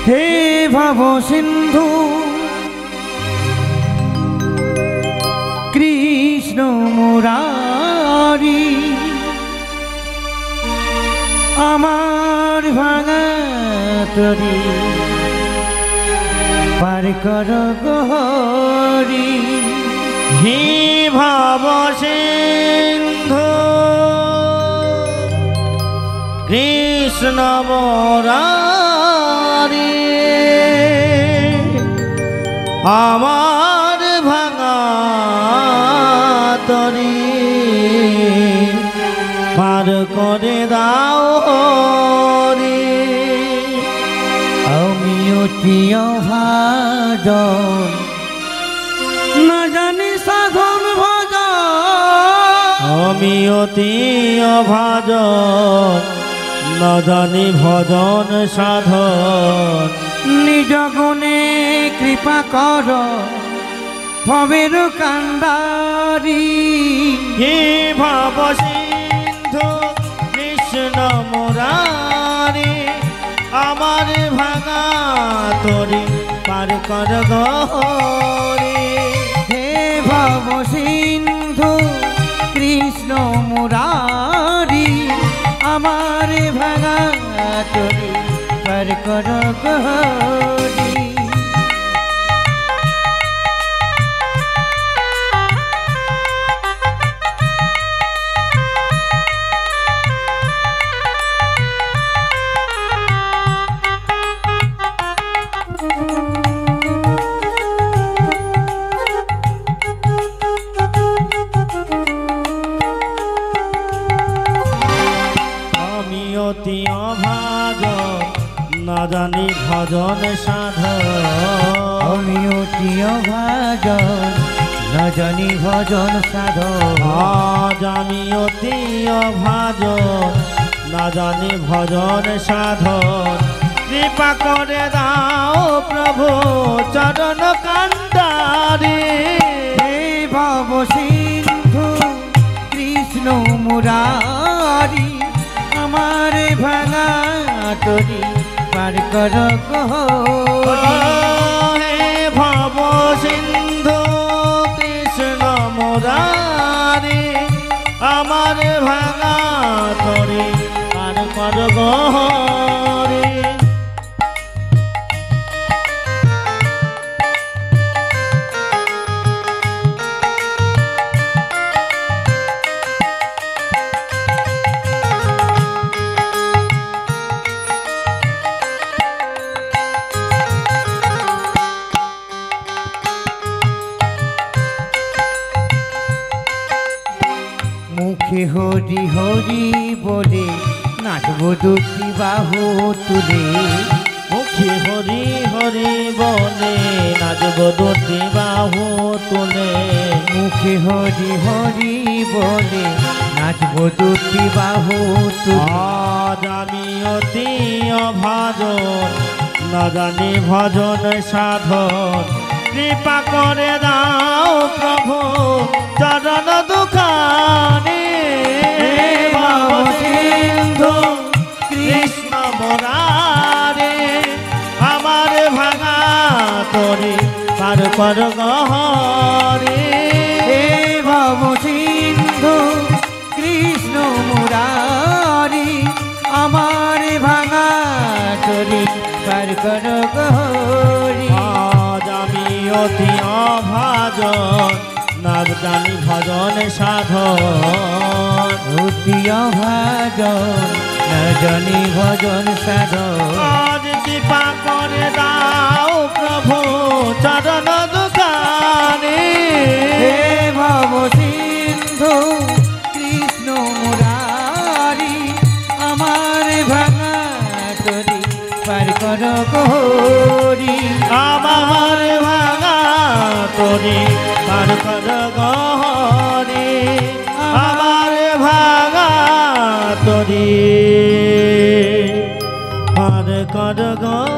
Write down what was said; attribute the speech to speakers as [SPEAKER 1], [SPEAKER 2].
[SPEAKER 1] হে ভব সিন্ধু কৃষ্ণ মুরারি আমার ভাঙা তরি পার কর গহরি।
[SPEAKER 2] হে ভব সিন্ধু কৃষ্ণ মুরারি আমার ভাঙা তরি পার করে দাও রে।
[SPEAKER 1] আমি অতি অভাজন না জানি সাধন ভজন।
[SPEAKER 2] আমি অতি অভাজন না জানি ভজন সাধন।
[SPEAKER 1] নিজ গুণে কৃপা কর ভবের কান্ডারি।
[SPEAKER 2] হে ভব সিন্ধু কৃষ্ণ মুরারি আমার ভাঙা তরি পার কর গহরি।
[SPEAKER 1] হে ভব সিন্ধু কৃষ্ণ মুরারি আমার ভাঙা তরি পার কর গহরি।
[SPEAKER 2] অতি অভাজন না জানি ভজন সাধন।
[SPEAKER 1] আমি অতি অভাজন না জানি ভজন সাধন।
[SPEAKER 2] আজ আমি অতি অভাজন না জানি ভজন সাধন। কৃপা করে দাও প্রভু চরণ কান্ডারি।
[SPEAKER 1] হে ভব সিন্ধু কৃষ্ণ মুরারি আমার ভাঙা তরি পার কর গহরি।
[SPEAKER 2] হে ভব সিন্ধু কৃষ্ণ মুরারি আমার ভাঙা তরি পার কর গহরি।
[SPEAKER 1] মুখে হরি হরি বলে নাচব দুটি বাহু তুলে।
[SPEAKER 2] মুখে হরি হরি বলে নাচব দুটি বাহু তুলে।
[SPEAKER 1] মুখে হরি হরি বলে নাচব দুটি বাহু তুলে।
[SPEAKER 2] আজ আমি অতি অভাজন না জানি ভজন সাধন। কৃপা করে দাও প্রভু চরণ দুখানি। ভব সিন্ধু কৃষ্ণ মুরারি আমার ভাঙা তরি পার কর গহরি।
[SPEAKER 1] হে ভব সিন্ধু কৃষ্ণ মুরারি আমার ভাঙা তরি পার কর গহরি।
[SPEAKER 2] আজ আমি অতি অভাজন না জানি ভজন সাধন।
[SPEAKER 1] অতি অভাজন না জানি ভজন সাধন।
[SPEAKER 2] আজ কৃপা করে দাও প্রভু চরণ দুখানি।
[SPEAKER 1] হে ভব সিন্ধু কৃষ্ণ মুরারি আমার ভাঙা তরি পার কর গহরি।
[SPEAKER 2] আমার ভাঙা তরি পার কর গহরি। আমার ভাঙা তরি পার কর গহরি।